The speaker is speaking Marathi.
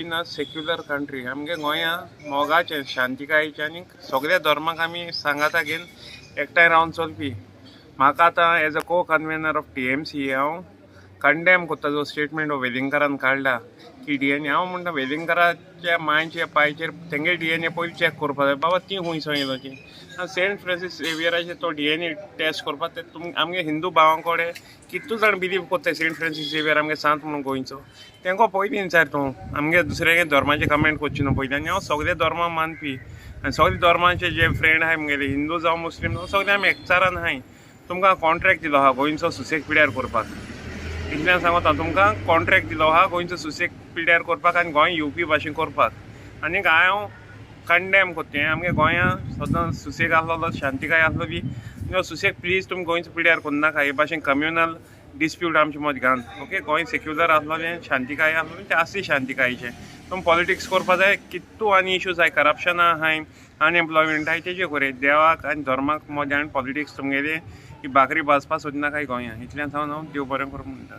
इन अ सेक्युलर कंट्री आमगे गोंया मोगाचें शांतिकायेचें आनी सगळ्या धर्माक आमी सांगाता घेवन एकठांय रावन चलपी. म्हाका आतां एज अ को कन्व्हेनर ऑफ TMC हांव कंडेम कोत्ता जो स्टेटमेंट हो वेलिंगकरान काडला की DNA हांव म्हणटा वेलिंगकराच्या मांयचे पांयचेर तेंगे DNA पयलीं चॅक करपा जाय बाबा ती खूंयसो येयलो ती. सेंट फ्रांसीस झेवियराचेर तो DNA टेस्ट करपाक ते आमगे हिंदू भावां कडेन कितू जाण बिलीव कोत्ताय सेंट फ्रांसीस झेवियर आमगे सांत म्हणून गोंयचो तेंको पयलीं विचार तूं आमगे दुसऱ्या धर्माचे कमेंट करची न्हू पयलीं. आनी हांव सगळे धर्मा मानपी आनी सगळे धर्माचे जे फ्रेंड आहाय म्हगेले हिंदू जावं मुस्लीम जावं सगळे आमी एकचारान आहाय. तुमकां कॉन्ट्रॅक्ट दिलो आहा गोंयचो सुसेग पिड्यार करपाक. इतल्यान सांगता तुमकां कॉन्ट्रॅक्ट दिलो आहा गोंयचो सुसेग पिड्यार करपाक आनी गोंय येवपी भाशेन करपाक. आनीक हांव कंडेम कोत्तें आमगे गोंयांत सदां सुसेग आसलो शांतिकाय आसलोली सुसेग प्लीज तुमी गोंयचो पिड्यार करूं नाका हे भाशेन कम्युनल डिस्प्यूट आमचे मदीं घालन. ओके गोंय सेक्युलर आसलोलें शांतिकाय आसलोलें तें असली शांतिकायेचें. तुमी पॉलिटिक्स करपा जाय कितू आनी इश्यूज आहाय करप्शन आहाय अनएम्प्लॉयमेंट आहाय तेजे करे देवाक आनी धर्माक मदें आनी पॉलिटिक्स तुमगेलें ही भाकरी भाजपा सोदनाकाय गोंयांत. इतल्यान सांगून हांव देव बरें करूं म्हणटा.